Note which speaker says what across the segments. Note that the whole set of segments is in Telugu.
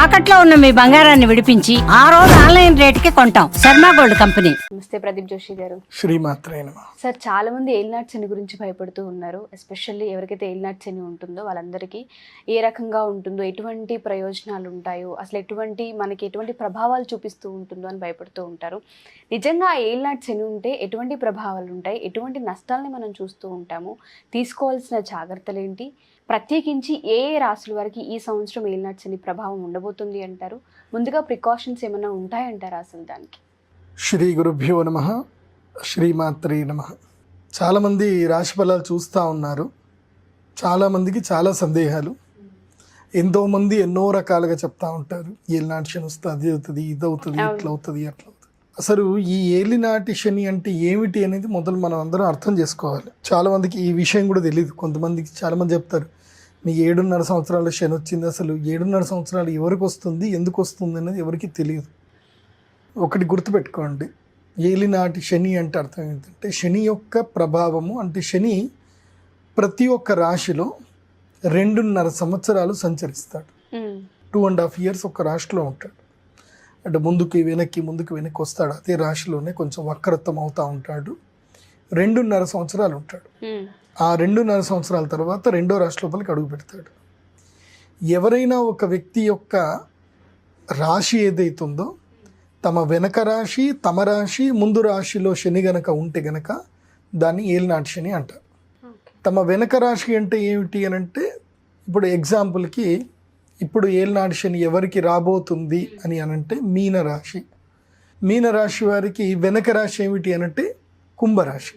Speaker 1: తాకట్లో ఉన్న మీ బంగారాన్ని విడిపించి ఆ రోజు ఆన్లైన్ రేటుకి కొంటాం. Sharma gold company.
Speaker 2: నమస్తే ప్రదీప్ జోషి గారు.
Speaker 3: శ్రీమాత్రే నమః.
Speaker 2: సార్, చాలా మంది ఏలినాటి శని గురించి భయపడుతూ ఉన్నారు. ఎస్పెషల్లీ ఎవరికైతే ఏలినాటి శని ఉంటుందో వాళ్ళందరికీ ఏ రకంగా ఉంటుందో, ఎటువంటి ప్రయోజనాలు ఉంటాయో, అసలు మనకి ఎటువంటి ప్రభావాలు చూపిస్తూ ఉంటుందో అని భయపడుతూ ఉంటారు. నిజంగా ఆ ఏలినాటి శని ఉంటే ఎటువంటి ప్రభావాలు ఉంటాయి, ఎటువంటి నష్టాలని మనం చూస్తూ ఉంటాము, తీసుకోవాల్సిన జాగ్రత్తలు ఏంటి, ప్రత్యేకించి ఏ రాశుల వారికి ఈ సంవత్సరం ఏలినాటి శని ప్రభావం ఉండబోతుంది అంటారు? ముందుగా ప్రికాషన్స్ ఏమైనా ఉంటాయంటారా అసలు దానికి?
Speaker 3: శ్రీ గురుభ్యో నమః. శ్రీమాత్రే నమః. చాలామంది రాశి ఫలాలు చూస్తూ ఉన్నారు. చాలామందికి చాలా సందేహాలు. ఎంతోమంది ఎన్నో రకాలుగా చెప్తా ఉంటారు. ఏలినాటి శని వస్తే అది అవుతుంది, ఇది అవుతుంది, ఇట్లా అవుతుంది, అట్లా అవుతుంది. అసలు ఈ ఏలినాటి శని అంటే ఏమిటి అనేది మొదలు మనం అందరం అర్థం చేసుకోవాలి. చాలామందికి ఈ విషయం కూడా తెలియదు. కొంతమందికి చాలామంది చెప్తారు, మీకు 7.5 సంవత్సరాల శని వచ్చింది. అసలు 7.5 సంవత్సరాలు ఎవరికి వస్తుంది, ఎందుకు వస్తుంది అనేది ఎవరికి తెలియదు. ఒకటి గుర్తుపెట్టుకోండి, ఏలినాటి శని అంటే అర్థం ఏంటంటే శని యొక్క ప్రభావము. అంటే శని ప్రతి ఒక్క రాశిలో 2.5 సంవత్సరాలు సంచరిస్తాడు. 2.5 years ఒక రాశిలో ఉంటాడు. అంటే ముందుకు వెనక్కి వస్తాడు. అదే రాశిలోనే కొంచెం వక్రత్వం అవుతూ ఉంటాడు. 2.5 సంవత్సరాలు ఉంటాడు. ఆ 2.5 సంవత్సరాల తర్వాత రెండో రాశి లోపలికి అడుగు పెడతాడు. ఎవరైనా ఒక వ్యక్తి యొక్క రాశి ఏదైతుందో, తమ వెనక రాశి, తమ రాశి, ముందు రాశిలో శని గనక ఉంటే గనక దాన్ని ఏలినాటి శని అంటారు. తమ వెనక రాశి అంటే ఏమిటి అని అంటే, ఇప్పుడు ఎగ్జాంపుల్కి ఇప్పుడు ఏలినాటి శని ఎవరికి రాబోతుంది అని అనంటే మీనరాశి. మీనరాశి వారికి వెనక రాశి ఏమిటి అనంటే కుంభరాశి.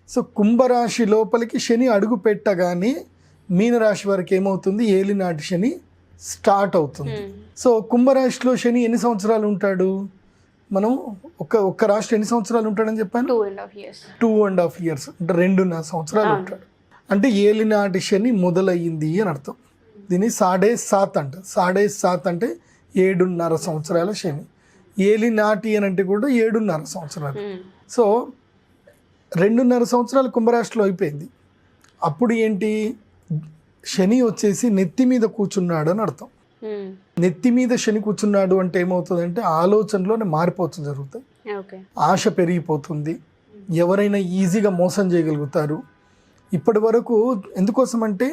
Speaker 3: సో కుంభరాశి లోపలికి శని అడుగు పెట్టగానే మీనరాశి వారికి ఏమవుతుంది, ఏలినాటి శని స్టార్ట్ అవుతుంది. సో కుంభరాశిలో శని ఎన్ని సంవత్సరాలు ఉంటాడు? మనం ఒక్క రాశి ఎన్ని సంవత్సరాలు ఉంటాడని చెప్పాను? 2.5 years. అంటే 2.5 సంవత్సరాలు ఉంటాడు. అంటే ఏలినాటి శని మొదలయ్యింది అని అర్థం. దీన్ని 7.5 అంట. 7.5 అంటే 7.5 సంవత్సరాల శని. ఏలినాటి అని అంటే కూడా 7.5 సంవత్సరాలు. సో 2.5 సంవత్సరాలు కుంభరాశిలో అయిపోయింది. అప్పుడు ఏంటి, శని వచ్చేసి నెత్తి మీద కూర్చున్నాడు అని అర్థం. నెత్తి మీద శని కూర్చున్నాడు అంటే ఏమవుతుందంటే ఆలోచనలోనే మారిపోతుంది జరుగుతుంది. ఆశ పెరిగిపోతుంది. ఎవరైనా ఈజీగా మోసం చేయగలుగుతారు. ఇప్పటి వరకు ఎందుకోసం అంటే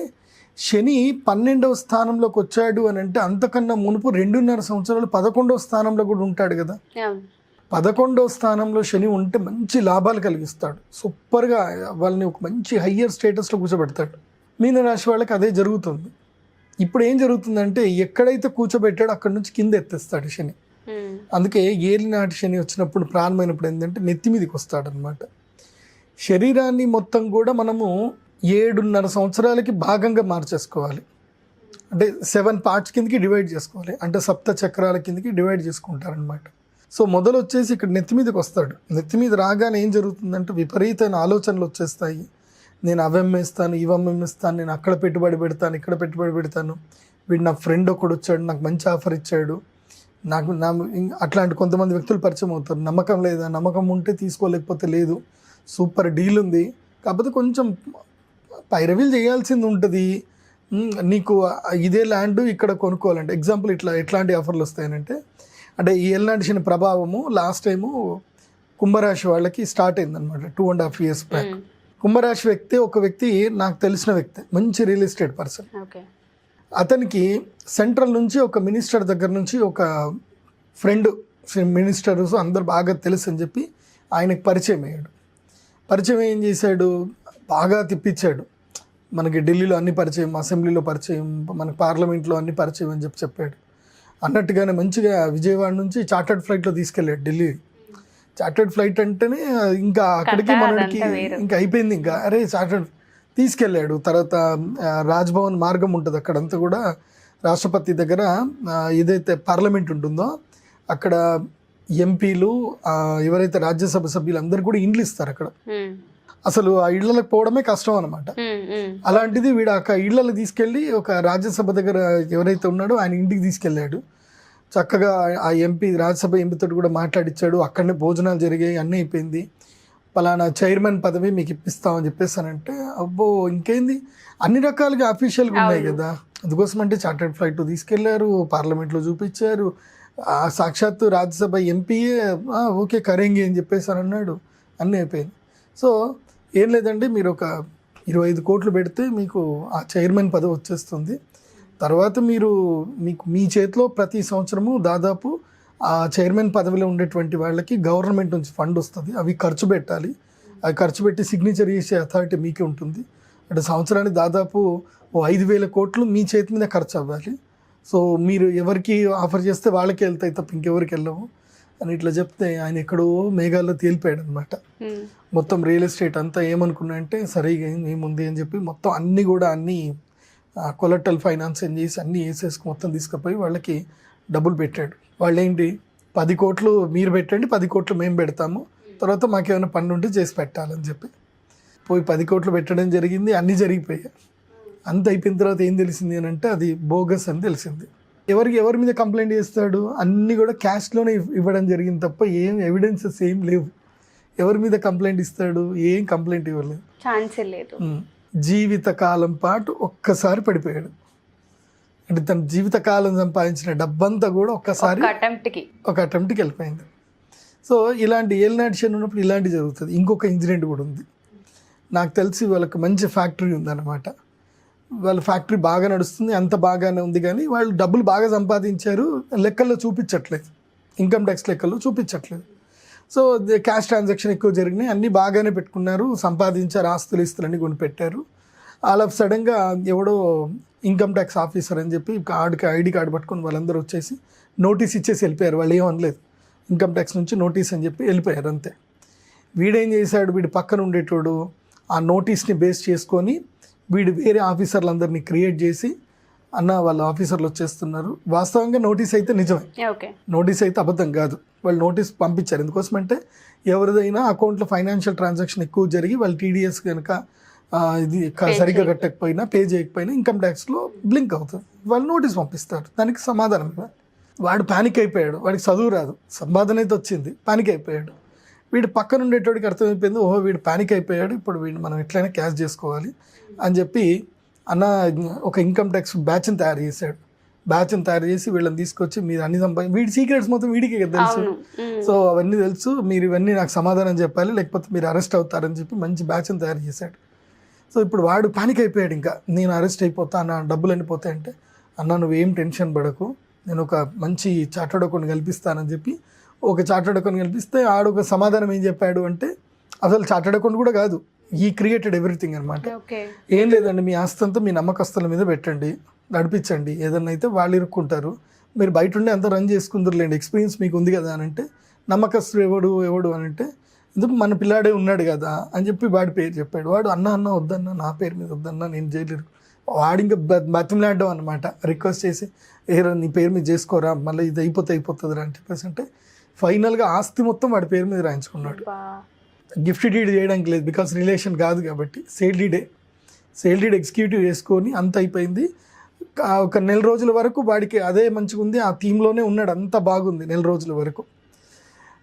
Speaker 3: శని 12వ స్థానంలోకి వచ్చాడు అని అంటే అంతకన్నా మునుపు 2.5 సంవత్సరాలు 11వ స్థానంలో కూడా ఉంటాడు కదా. 11వ స్థానంలో శని ఉంటే మంచి లాభాలు కలిగిస్తాడు. సూపర్గా వాళ్ళని ఒక మంచి హయ్యర్ స్టేటస్లో కూర్చోబెడతాడు. మీనరాశి వాళ్ళకి అదే జరుగుతుంది. ఇప్పుడు ఏం జరుగుతుందంటే ఎక్కడైతే కూర్చోబెట్టాడో అక్కడి నుంచి కింద ఎత్తేస్తాడు శని. అందుకే ఏలినాటి శని వచ్చినప్పుడు ప్రారంభమైనప్పుడు ఏంటంటే నెత్తి మీదకి వస్తాడు అనమాట. శరీరాన్ని మొత్తం కూడా మనము 7.5 సంవత్సరాలకి భాగంగా మార్చేసుకోవాలి. అంటే 7 parts కిందకి డివైడ్ చేసుకోవాలి. అంటే సప్త చక్రాల కిందకి డివైడ్ చేసుకుంటారనమాట. సో మొదలు వచ్చేసి ఇక్కడ నెత్తి మీదకి వస్తాడు. నెత్తి మీద రాగానే ఏం జరుగుతుందంటే విపరీతమైన ఆలోచనలు వచ్చేస్తాయి. నేను అవమ్మేస్తాను, ఇవమ్మేస్తాను, నేను అక్కడ పెట్టుబడి పెడతాను, ఇక్కడ పెట్టుబడి పెడతాను, వీడు నా ఫ్రెండ్ ఒకడు వచ్చాడు, నాకు మంచి ఆఫర్ ఇచ్చాడు, అట్లాంటి కొంతమంది వ్యక్తులు పరిచయం అవుతారు. నమ్మకం లేదా, నమ్మకం ఉంటే తీసుకోలేకపోతే లేదు, సూపర్ డీల్ ఉంది, కాకపోతే కొంచెం పైరవీలు చేయాల్సింది ఉంటుంది, నీకు ఇదే ల్యాండ్ ఇక్కడ కొనుక్కోవాలంటే ఎగ్జాంపుల్ ఎట్లాంటి ఆఫర్లు వస్తాయనంటే, అంటే ఈ ఏలినాటి శని ప్రభావము లాస్ట్ టైము కుంభరాశి వాళ్ళకి స్టార్ట్ అయిందనమాట 2.5 years బ్యాక్. కుంభరాశి ఒక వ్యక్తి నాకు తెలిసిన వ్యక్తి, మంచి రియల్ ఎస్టేట్ పర్సన్. అతనికి సెంట్రల్ నుంచి ఒక మినిస్టర్ దగ్గర నుంచి ఒక ఫ్రెండ్ మినిస్టర్స్ అందరు బాగా తెలుసు అని చెప్పి ఆయనకు పరిచయం అయ్యాడు. పరిచయం ఏం చేశాడు, బాగా తిప్పించాడు. మనకి ఢిల్లీలో అన్ని పరిచయం, అసెంబ్లీలో పరిచయం, మనకి పార్లమెంట్లో అన్ని పరిచయం అని చెప్పాడు. అన్నట్టుగానే మంచిగా విజయవాడ నుంచి చార్టర్డ్ ఫ్లైట్లో తీసుకెళ్ళాడు ఢిల్లీ. చార్టర్డ్ ఫ్లైట్ అంటేనే ఇంకా అక్కడికి మనకి ఇంకా అయిపోయింది. ఇంకా అరే చార్టర్డ్ తీసుకెళ్ళాడు. తర్వాత రాజ్భవన్ మార్గం ఉంటుంది అక్కడంతా కూడా, రాష్ట్రపతి దగ్గర ఏదైతే పార్లమెంట్ ఉంటుందో అక్కడ ఎంపీలు ఎవరైతే రాజ్యసభ సభ్యులు అందరు కూడా ఇండ్లు ఇస్తారు అక్కడ. అసలు ఆ ఇళ్లకు పోవడమే కష్టం అనమాట. అలాంటిది వీడు ఆ ఇళ్లలో తీసుకెళ్ళి ఒక రాజ్యసభ దగ్గర ఎవరైతే ఉన్నాడో ఆయన ఇంటికి తీసుకెళ్ళాడు. చక్కగా ఆ ఎంపీ, రాజ్యసభ ఎంపీతో కూడా మాట్లాడిచ్చాడు. అక్కడనే భోజనాలు జరిగాయి, అన్నీ అయిపోయింది. పలానా చైర్మన్ పదవి మీకు ఇప్పిస్తామని చెప్పేసానంటే, అబ్బో ఇంకేంది, అన్ని రకాలుగా అఫీషియల్గా ఉన్నాయి కదా. అందుకోసం అంటే చార్టర్డ్ ఫ్లైట్ తీసుకెళ్లారు, పార్లమెంట్లో చూపించారు, సాక్షాత్తు రాజ్యసభ ఎంపీయే ఓకే కరేంగి అని చెప్పేసి అని అన్నాడు, అన్నీ అయిపోయింది. సో ఏం లేదండి, మీరు ఒక 25 కోట్లు పెడితే మీకు ఆ చైర్మన్ పదవి వచ్చేస్తుంది. తర్వాత మీకు మీ చేతిలో ప్రతి సంవత్సరము దాదాపు ఆ చైర్మన్ పదవిలో ఉండేటువంటి వాళ్ళకి గవర్నమెంట్ నుంచి ఫండ్ వస్తుంది, అవి ఖర్చు పెట్టాలి, అవి ఖర్చు పెట్టి సిగ్నేచర్ చేసే అథారిటీ మీకే ఉంటుంది. అంటే సంవత్సరానికి దాదాపు 5,000 కోట్లు మీ చేతి మీద ఖర్చు అవ్వాలి. సో మీరు ఎవరికి ఆఫర్ చేస్తే వాళ్ళకే వెళ్తాయి తప్ప ఇంకెవరికి వెళ్ళవు అని ఇట్లా చెప్తే ఆయన ఎక్కడో మేఘాల్లో తేలిపోయాడు అనమాట. మొత్తం రియల్ ఎస్టేట్ అంతా ఏమనుకున్నా అంటే సరిగా ఏముంది అని చెప్పి మొత్తం అన్నీ కొలెక్టల్ ఫైనాన్స్ అని చేసి అన్నీ వేసేసుకు మొత్తం తీసుకుపోయి వాళ్ళకి డబ్బులు పెట్టాడు. వాళ్ళు ఏంటి 10 కోట్లు మీరు పెట్టండి, 10 కోట్లు మేము పెడతాము, తర్వాత మాకేమైనా పన్ను ఉంటే చేసి పెట్టాలని చెప్పి పోయి 10 కోట్లు పెట్టడం జరిగింది. అన్నీ జరిగిపోయాయి. అంత అయిపోయిన తర్వాత ఏం తెలిసింది అని అంటే అది బోగస్ అని తెలిసింది. ఎవరి మీద కంప్లైంట్ చేస్తాడు, అన్నీ కూడా క్యాష్లోనే ఇవ్వడం జరిగింది తప్ప ఏం ఎవిడెన్సెస్ ఏం లేవు. ఎవరి మీద కంప్లైంట్ ఇస్తాడు, ఏం కంప్లైంట్ ఇవ్వలేదు,
Speaker 2: ఛాన్సే లేదు.
Speaker 3: జీవితకాలం పాటు ఒక్కసారి పడిపోయాడు. అంటే తన జీవితకాలం సంపాదించిన డబ్బంతా కూడా ఒక్కసారి ఒక అటెంప్ట్కి వెళ్ళిపోయింది. సో ఇలాంటి ఏలినాటి ఉన్నప్పుడు ఇలాంటివి జరుగుతుంది. ఇంకొక ఇన్సిడెంట్ కూడా ఉంది. నాకు తెలిసి వాళ్ళకి మంచి ఫ్యాక్టరీ ఉందన్నమాట. వాళ్ళ ఫ్యాక్టరీ బాగా నడుస్తుంది, అంత బాగానే ఉంది, కానీ వాళ్ళు డబ్బులు బాగా సంపాదించారు, లెక్కల్లో చూపించట్లేదు, ఇన్కమ్ ట్యాక్స్ లెక్కల్లో చూపించట్లేదు. సో క్యాష్ ట్రాన్సాక్షన్ ఎక్కువ జరిగినాయి, అన్నీ బాగానే పెట్టుకున్నారు, సంపాదించారు, ఆస్తులు ఇస్తులన్నీ కొని పెట్టారు. ఆల్ ఆఫ్ సడన్గా ఎవడో ఇన్కమ్ ట్యాక్స్ ఆఫీసర్ అని చెప్పి ఐడి కార్డు పట్టుకొని వాళ్ళందరూ వచ్చేసి నోటీస్ ఇచ్చేసి వెళ్ళిపోయారు. వాళ్ళు ఏమనలేదు, ఇన్కమ్ ట్యాక్స్ నుంచి నోటీస్ అని చెప్పి వెళ్ళిపోయారు అంతే. వీడేం చేశాడు, వీడి పక్కన ఉండేటోడు ఆ నోటీస్ని బేస్ చేసుకొని వీడు వేరే ఆఫీసర్లందరినీ క్రియేట్ చేసి అన్న వాళ్ళ ఆఫీసర్లు వచ్చేస్తున్నారు. వాస్తవంగా నోటీస్ అయితే నిజమే, నోటీస్ అయితే అబద్ధం కాదు. వాళ్ళు నోటీస్ పంపించారు. ఎందుకోసం అంటే ఎవరిదైనా అకౌంట్లో ఫైనాన్షియల్ ట్రాన్సాక్షన్ ఎక్కువ జరిగి వాళ్ళు టీడీఎస్ కనుక ఇది సరిగ్గా కట్టకపోయినా పే చేయకపోయినా ఇన్కమ్ ట్యాక్స్లో బ్లింక్ అవుతుంది, వాళ్ళు నోటీస్ పంపిస్తారు, దానికి సమాధానం ఇవ్వాలి. వాడు ప్యానిక్ అయిపోయాడు, వాడికి చదువు రాదు, సంపాదన అయితే వచ్చింది, ప్యానిక్ అయిపోయాడు. వీడు పక్కన ఉండేటోడికి అర్థమైపోయింది, ఓహో వీడు ప్యానిక్ అయిపోయాడు, ఇప్పుడు వీడు మనం ఎట్లయినా క్యాష్ చేసుకోవాలి అని చెప్పి అన్న ఒక ఇన్కమ్ ట్యాక్స్ బ్యాచ్ని తయారు చేశాడు. బ్యాచ్ని తయారు చేసి వీళ్ళని తీసుకొచ్చి మీరు అన్ని వీడి సీక్రెట్స్ మొత్తం వీడికి తెలుసు. సో అవన్నీ తెలుసు, మీరు ఇవన్నీ నాకు సమాధానం చెప్పాలి, లేకపోతే మీరు అరెస్ట్ అవుతారని చెప్పి మంచి బ్యాచ్ని తయారు చేశాడు. సో ఇప్పుడు వాడు పానిక్ అయిపోయాడు, ఇంకా నేను అరెస్ట్ అయిపోతా, నా డబ్బులు అనిపోతాయి అంటే, అన్న నువ్వేం టెన్షన్ పడకు, నేను ఒక మంచి చార్టర్డ్ అకౌంట్ కల్పిస్తానని చెప్పి ఒక చార్టర్డ్ అకౌంట్ కల్పిస్తే ఆడు ఒక సమాధానం ఏం చెప్పాడు అంటే, అసలు చార్టర్డ్ అకౌంట్ కూడా కాదు, ఈ క్రియేటెడ్ ఎవ్రీథింగ్ అనమాట. ఏం లేదండి, మీ ఆస్తి అంతా మీ నమ్మకస్తుల మీద పెట్టండి, నడిపించండి, ఏదన్నా అయితే వాళ్ళు ఇరుక్కుంటారు, మీరు బయట ఉండి అంతా రన్ చేసుకుందరులేండి, ఎక్స్పీరియన్స్ మీకు ఉంది కదా అని అంటే, నమ్మకస్తుడు ఎవడు అని అంటే, ఎందుకు మన పిల్లాడే ఉన్నాడు కదా అని చెప్పి వాడి పేరు చెప్పాడు. వాడు అన్న వద్దన్నా, నా పేరు మీద వద్దన్నా, నేను జైలు వాడి ఇంకా బతిమలాడడం అనమాట, రిక్వెస్ట్ చేసి ఏరా నీ పేరు మీద చేసుకోరా, మళ్ళీ ఇది అయిపోతుందిరా అని చెప్పేసి అంటే ఫైనల్గా ఆస్తి మొత్తం వాడి పేరు మీద రాయించుకున్నాడు. గిఫ్ట్ డీడ్ చేయడానికి లేదు, బికాస్ రిలేషన్ కాదు కాబట్టి సేల్ డీడ్ ఎగ్జిక్యూటివ్ చేసుకొని అంత అయిపోయింది. ఒక 1 నెల రోజుల వరకు వాడికి అదే మంచిగా ఉంది, ఆ థీమ్లోనే ఉన్నాడు, అంత బాగుంది 1 నెల రోజుల వరకు.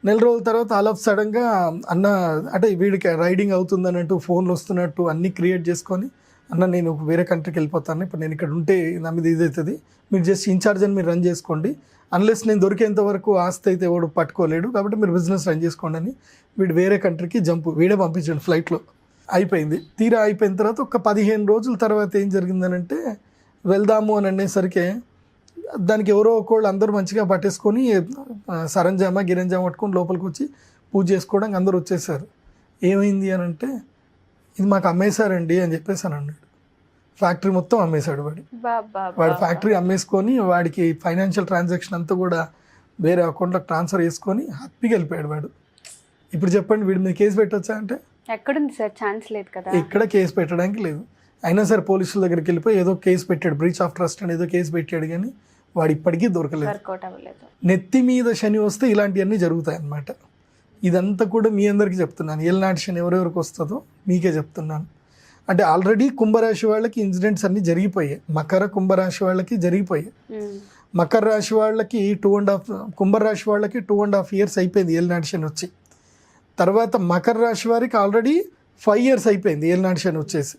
Speaker 3: 1 నెల రోజుల తర్వాత ఆల్ ఆఫ్ సడన్గా అన్న అంటే వీడికి రైడింగ్ అవుతుంది అన్నట్టు ఫోన్లు వస్తున్నట్టు అన్నీ క్రియేట్ చేసుకొని, అన్న నేను వేరే కంట్రీకి వెళ్ళిపోతాను, ఇప్పుడు నేను ఇక్కడ ఉంటే నా మీద ఇది అవుతుంది, మీరు జస్ట్ ఇన్ఛార్జ్ అని మీరు రన్ చేసుకోండి, అన్లెస్ నేను దొరికేంత వరకు ఆస్తి అయితే ఎవడు పట్టుకోలేడు, కాబట్టి మీరు బిజినెస్ రన్ చేసుకోండి అని వీడు వేరే కంట్రీకి వీడే పంపించాడు ఫ్లైట్లో. అయిపోయింది. తీరా అయిపోయిన తర్వాత ఒక 15 రోజుల తర్వాత ఏం జరిగిందనంటే, వెళ్దాము అని అనేసరికి దానికి ఎవరో ఒకళ్ళు అందరూ మంచిగా పట్టేసుకొని సరంజామా పట్టుకొని లోపలికి వచ్చి పూజ చేసుకోవడానికి అందరూ వచ్చేసారు. ఏమైంది అని అంటే, ఇది మాకు అమ్మేశారండి అని చెప్పేసి అని అన్నాడు. ఫ్యాక్టరీ మొత్తం అమ్మేశాడు వాడు ఫ్యాక్టరీ అమ్మేసుకొని వాడికి ఫైనాన్షియల్ ట్రాన్సాక్షన్ అంతా కూడా వేరే అకౌంట్లోకి ట్రాన్స్ఫర్ చేసుకొని హ్యాపీగా వెళ్ళిపోయాడు వాడు. ఇప్పుడు చెప్పండి, వీడి మీద కేసు పెట్టొచ్చా అంటే
Speaker 2: ఎక్కడుంది సార్, ఛాన్స్ లేదు కదా,
Speaker 3: ఎక్కడ కేసు పెట్టడానికి లేదు. అయినా సరే పోలీసుల దగ్గరికి వెళ్ళిపోయి ఏదో కేసు పెట్టాడు, బ్రీచ్ ఆఫ్ ట్రస్ట్ అని ఏదో కేసు పెట్టాడు, కానీ వాడు ఇప్పటికీ దొరకలేదు. నెత్తి మీద శని వస్తే ఇలాంటివన్నీ జరుగుతాయి అన్నమాట. ఇదంతా కూడా మీ అందరికీ చెప్తున్నాను, ఏలినాటి శని ఎవరెవరికి వస్తుందో మీకే చెప్తున్నాను. అంటే ఆల్రెడీ కుంభరాశి వాళ్ళకి ఇన్సిడెంట్స్ అన్నీ జరిగిపోయాయి, మకర కుంభరాశి వాళ్ళకి జరిగిపోయాయి. మకర రాశి వాళ్ళకి 2.5 కుంభరాశి వాళ్ళకి 2.5 years అయిపోయింది ఏలినాటి శని వచ్చి. తర్వాత మకర రాశి వారికి ఆల్రెడీ 5 years అయిపోయింది ఏలినాటి శని వచ్చేసి.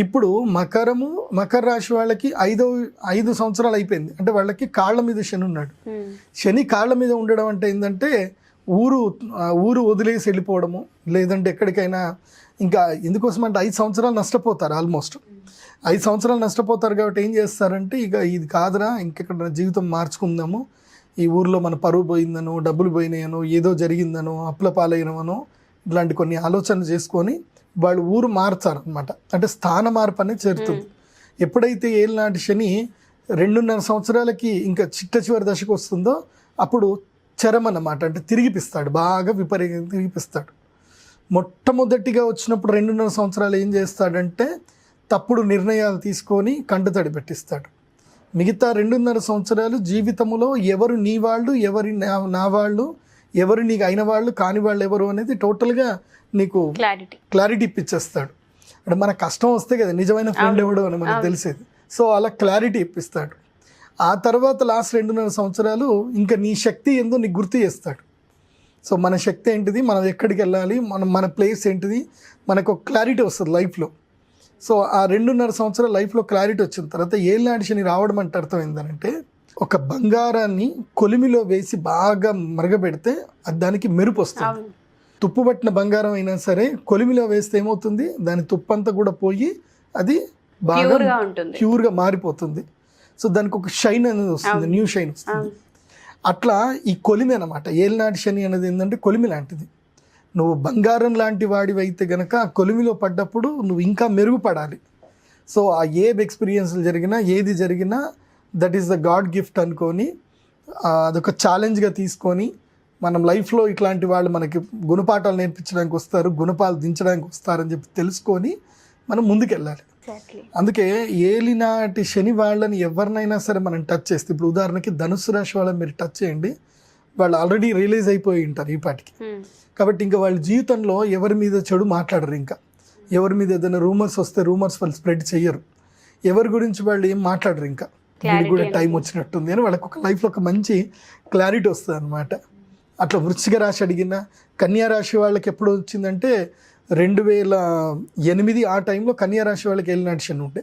Speaker 3: ఇప్పుడు మకర రాశి వాళ్ళకి 5 సంవత్సరాలు అయిపోయింది అంటే వాళ్ళకి కాళ్ళ మీద శని ఉన్నాడు. శని కాళ్ళ మీద ఉండడం అంటే ఏంటంటే ఊరు వదిలేసి వెళ్ళిపోవడము, లేదంటే ఎక్కడికైనా ఇంకా ఎందుకోసం అంటే 5 సంవత్సరాలు నష్టపోతారు. ఆల్మోస్ట్ 5 సంవత్సరాలు నష్టపోతారు కాబట్టి ఏం చేస్తారంటే ఇక ఇది కాదురా ఇంకెక్కడ జీవితం మార్చుకుందాము, ఈ ఊర్లో మన పరువు పోయిందనో, డబ్బులు పోయినాయనో, ఏదో జరిగిందనో, అప్పుల పాలైనవనో, ఇలాంటి కొన్ని ఆలోచనలు చేసుకొని వాళ్ళు ఊరు మార్చారనమాట. అంటే స్థాన మార్పు అనేది చేరుతుంది. ఎప్పుడైతే ఏళ్ళనాటి శని 2.5 సంవత్సరాలకి ఇంకా చిట్ట దశకు వస్తుందో అప్పుడు చరం అన్నమాట, అంటే తిరిగిపిస్తాడు, బాగా విపరీతంగా తిరిగిపిస్తాడు. మొట్టమొదటిగా వచ్చినప్పుడు 2.5 సంవత్సరాలు ఏం చేస్తాడంటే తప్పుడు నిర్ణయాలు తీసుకొని కంటతడి పెట్టిస్తాడు. మిగతా 2.5 సంవత్సరాలు జీవితంలో ఎవరు నీ వాళ్ళు, ఎవరి నా వాళ్ళు, ఎవరు నీకు అయిన వాళ్ళు, కాని వాళ్ళు ఎవరు అనేది టోటల్గా నీకు క్లారిటీ ఇప్పించేస్తాడు. అంటే మన కష్టం వస్తే కదా నిజమైన ఫ్రెండ్ ఎవడు అని మనకు తెలిసేది. సో అలా క్లారిటీ ఇప్పిస్తాడు. ఆ తర్వాత లాస్ట్ 2.5 సంవత్సరాలు ఇంకా నీ శక్తి ఏందో నీకు గుర్తు చేస్తాడు. సో మన శక్తి ఏంటిది, మనం ఎక్కడికి వెళ్ళాలి, మన ప్లేస్ ఏంటిది, మనకు క్లారిటీ వస్తుంది లైఫ్లో. సో ఆ 2.5 సంవత్సరాల లైఫ్లో క్లారిటీ వచ్చిన తర్వాత ఏళ్ళనాటి శని రావడం అంటే అర్థం ఏంటంటే ఒక బంగారాన్ని కొలిమిలో వేసి బాగా మరగబెడితే అది దానికి మెరుపు వస్తుంది. తుప్పు పట్టిన బంగారం అయినా సరే కొలిమిలో వేస్తే ఏమవుతుంది, దాని తుప్పంతా కూడా పోయి అది బాగా ప్యూర్గా మారిపోతుంది. సో దానికి ఒక షైన్ అనేది వస్తుంది, న్యూ షైన్ వస్తుంది. అట్లా ఈ కొలిమి అనమాట. ఏళ్ళనాటి శని అనేది ఏంటంటే కొలిమి లాంటిది. నువ్వు బంగారం లాంటి వాడివి అయితే గనక ఆ కొలిమిలో పడ్డప్పుడు నువ్వు ఇంకా మెరుగుపడాలి. సో ఆ ఎక్స్పీరియన్స్లు జరిగినా ఏది జరిగినా that is the God gift అనుకొని అదొక ఛాలెంజ్గా తీసుకొని మనం లైఫ్లో ఇట్లాంటి వాళ్ళు మనకి గుణపాఠాలు నేర్పించడానికి వస్తారు, గుణపాలు దించడానికి వస్తారని చెప్పి తెలుసుకొని మనం ముందుకెళ్ళాలి. అందుకే ఏలినాటి శని వాళ్ళని ఎవరినైనా సరే మనం టచ్ చేస్తే, ఇప్పుడు ఉదాహరణకి ధనుసు రాశి వాళ్ళని మీరు టచ్ చేయండి, వాళ్ళు ఆల్రెడీ రిలీజ్ అయిపోయి ఉంటారు ఈ పాటికి. కాబట్టి ఇంకా వాళ్ళ జీవితంలో ఎవరి మీద చెడు మాట్లాడరు, ఇంకా ఎవరి మీద ఏదైనా రూమర్స్ వస్తే రూమర్స్ వాళ్ళు స్ప్రెడ్ చెయ్యరు, ఎవరి గురించి వాళ్ళు ఏం మాట్లాడరు. ఇంకా వీళ్ళకి కూడా టైం వచ్చినట్టుంది అని వాళ్ళకి ఒక లైఫ్లో ఒక మంచి క్లారిటీ వస్తుంది అనమాట. అట్లా వృశ్చిక రాశి అడిగిన కన్యా రాశి వాళ్ళకి ఎప్పుడు వచ్చిందంటే 2008 ఆ టైంలో కన్యా రాశి వాళ్ళకి ఏలినాటి శని ఉండే.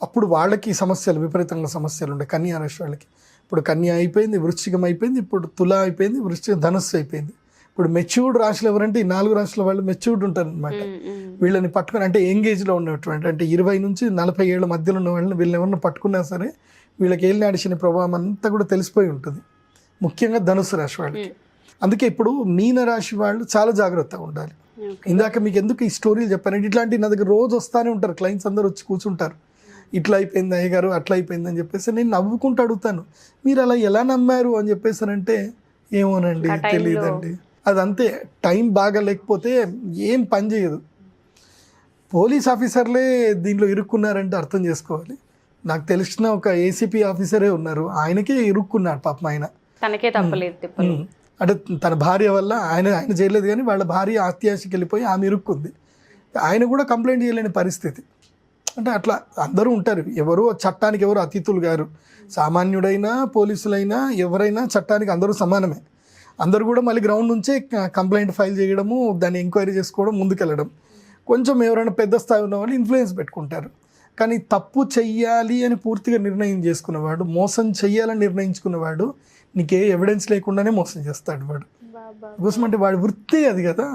Speaker 3: అప్పుడు వాళ్ళకి సమస్యలు, విపరీతంగా సమస్యలు ఉండే కన్యా రాశి వాళ్ళకి. ఇప్పుడు కన్యా అయిపోయింది, వృశ్చికం అయిపోయింది, ఇప్పుడు తులా అయిపోయింది, వృశ్చిక ధనస్సు అయిపోయింది. ఇప్పుడు మెచ్యూర్డ్ రాశులు ఎవరంటే ఈ 4 రాశుల వాళ్ళు మెచ్యూర్డ్ ఉంటారు అనమాట. వీళ్ళని పట్టుకొని అంటే యంగేజ్లో ఉన్నటువంటి అంటే 20 నుంచి 40 ఏళ్ళ మధ్యలో ఉన్న వాళ్ళని వీళ్ళని ఎవరిని పట్టుకున్నా సరే వీళ్ళకి ఏలినాటి శని ప్రభావం అంతా కూడా తెలిసిపోయి ఉంటుంది, ముఖ్యంగా ధనుసు రాశి వాళ్ళకి. అందుకే ఇప్పుడు మీన రాశి వాళ్ళు చాలా జాగ్రత్తగా ఉండాలి. ఇందాక మీకు ఎందుకు ఈ స్టోరీలు చెప్పానంటే ఇట్లాంటి నా దగ్గర రోజు వస్తూనే ఉంటారు క్లయింట్స్, అందరూ వచ్చి కూర్చుంటారు, ఇట్లా అయిపోయింది అయ్యగారు, అట్లా అయిపోయింది అని చెప్పేసి. నేను నవ్వుకుంటూ అడుగుతాను, మీరు అలా ఎలా నమ్మారు అని చెప్పేసానంటే ఏమోనండి తెలియదండి. అదంతే, టైం బాగా లేకపోతే ఏం పని చేయదు. పోలీస్ ఆఫీసర్లే దీంట్లో ఇరుక్కున్నారంటే అర్థం చేసుకోవాలి. నాకు తెలిసిన ఒక ఏసీపీ ఆఫీసరే ఉన్నారు, ఆయనకే ఇరుక్కున్నాడు పాపం. ఆయన
Speaker 2: తనకే తప్పలేదు
Speaker 3: అంటే తన భార్య వల్ల ఆయన చేయలేదు కానీ వాళ్ళ భార్య అత్యాశకి వెళ్ళిపోయి ఆమె ఇరుక్కుంది. ఆయన కూడా కంప్లైంట్ చేయలేని పరిస్థితి. అంటే అట్లా అందరూ ఉంటారు, ఎవరు చట్టానికి ఎవరు అతిథులు గారు. సామాన్యుడైనా పోలీసులైనా ఎవరైనా చట్టానికి అందరూ సమానమే. అందరూ కూడా మళ్ళీ గ్రౌండ్ నుంచే కంప్లైంట్ ఫైల్ చేయడము, దాన్ని ఎంక్వైరీ చేసుకోవడం, ముందుకెళ్ళడం. కొంచెం ఎవరైనా పెద్ద స్థాయి ఉన్న వాళ్ళు ఇన్ఫ్లుయెన్స్ పెట్టుకుంటారు. కానీ తప్పు చెయ్యాలి అని పూర్తిగా నిర్ణయం చేసుకున్నవాడు, మోసం చెయ్యాలని నిర్ణయించుకున్నవాడు నీకే ఎవిడెన్స్ లేకుండానే మోసం చేస్తాడు వాడు. కోసం అంటే వాడి వృత్తి అది కదా.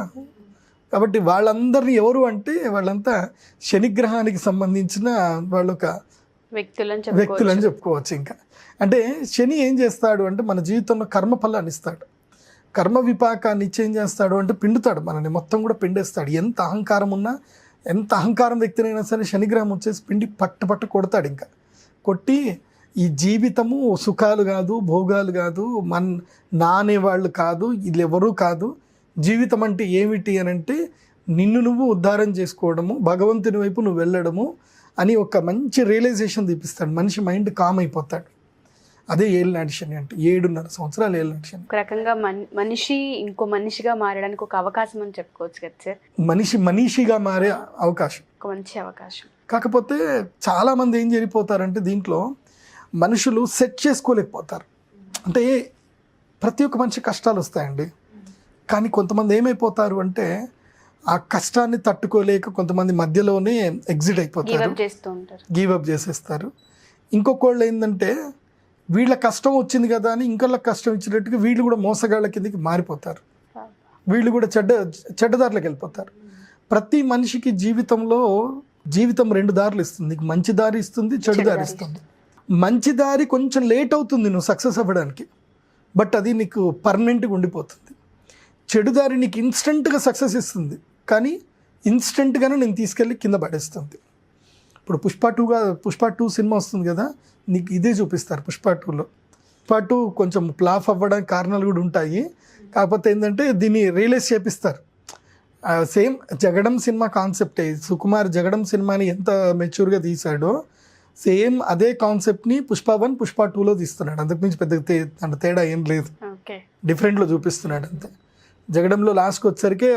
Speaker 3: కాబట్టి వాళ్ళందరినీ ఎవరు అంటే వాళ్ళంతా శనిగ్రహానికి సంబంధించిన వాళ్ళు ఒక వ్యక్తులని చెప్పుకోవచ్చు. ఇంకా అంటే శని ఏం చేస్తాడు అంటే మన జీవితంలో కర్మ ఫలాన్ని ఇస్తాడు, కర్మ విపాకాన్ని ఇచ్చి ఏం చేస్తాడు అంటే పిండుతాడు, మనని మొత్తం కూడా పిండేస్తాడు. ఎంత అహంకారం ఉన్నా, ఎంత అహంకారం వ్యక్తినైనా సరే శనిగ్రహం వచ్చేసి పిండి పట్టు కొడతాడు. ఇంకా కొట్టి ఈ జీవితము సుఖాలు కాదు, భోగాలు కాదు, నా అనేవాళ్ళు కాదు, వీళ్ళు ఎవరూ కాదు. జీవితం అంటే ఏమిటి అని అంటే నిన్ను నువ్వు ఉద్ధారం చేసుకోవడము, భగవంతుని వైపు నువ్వు వెళ్ళడము అని ఒక మంచి రియలైజేషన్ తీపిస్తాడు. మనిషి మైండ్ కామ్ అయిపోతాడు. అదే ఏలినాటి శని అంటే 7.5 సంవత్సరాలు ఏలినాటి శని.
Speaker 2: ఒక రకంగా మనిషి ఇంకో మనిషిగా మారడానికి ఒక అవకాశం అని చెప్పుకోవచ్చు కదా సార్.
Speaker 3: మనిషిగా మారే అవకాశం,
Speaker 2: ఒక మంచి అవకాశం.
Speaker 3: కాకపోతే చాలామంది ఏం జరిగిపోతారంటే దీంట్లో మనుషులు సెట్ చేసుకోలేకపోతారు. అంటే ప్రతి ఒక్క మనిషి కష్టాలు వస్తాయండి, కానీ కొంతమంది ఏమైపోతారు అంటే ఆ కష్టాన్ని తట్టుకోలేక కొంతమంది మధ్యలోనే ఎగ్జిట్ అయిపోతారు,
Speaker 2: చేస్తూ ఉంటారు,
Speaker 3: గివ్ అప్ చేసేస్తారు. ఇంకొకళ్ళు ఏంటంటే వీళ్ళ కష్టం వచ్చింది కదా అని ఇంకొకళ్ళకి కష్టం ఇచ్చినట్టుగా వీళ్ళు కూడా మోసగాళ్ళ కిందకి మారిపోతారు, వీళ్ళు కూడా చెడ్డదారులకు వెళ్ళిపోతారు. ప్రతి మనిషికి జీవితం 2 దారులు ఇస్తుంది. నీకు మంచి దారి ఇస్తుంది, చెడు దారి ఇస్తుంది. మంచి దారి కొంచెం లేట్ అవుతుంది నువ్వు సక్సెస్ అవ్వడానికి, బట్ అది నీకు పర్మనెంట్గా ఉండిపోతుంది. చెడు దారి నీకు ఇన్స్టెంట్గా సక్సెస్ ఇస్తుంది, కానీ ఇన్స్టెంట్గానే నేను తీసుకెళ్ళి కింద పడేస్తుంది. ఇప్పుడు పుష్ప 2 సినిమా వస్తుంది కదా, నీకు ఇదే చూపిస్తారు. పుష్ప 2 కొంచెం ఫ్లాప్ అవ్వడానికి కారణాలు కూడా ఉంటాయి. కాకపోతే ఏంటంటే దీన్ని రియలైజ్ చేపిస్తారు. సేమ్ జగడం సినిమా కాన్సెప్టే. సుకుమార్ జగడం సినిమాని ఎంత మెచ్యూర్గా తీశాడో సేమ్ అదే కాన్సెప్ట్ని పుష్ప 1, పుష్ప 2లో తీస్తున్నాడు. అంతకుమించి పెద్ద తేడా ఏం లేదు, డిఫరెంట్లో చూపిస్తున్నాడు అంతే. జగడంలో లాస్ట్కి వచ్చేసరికి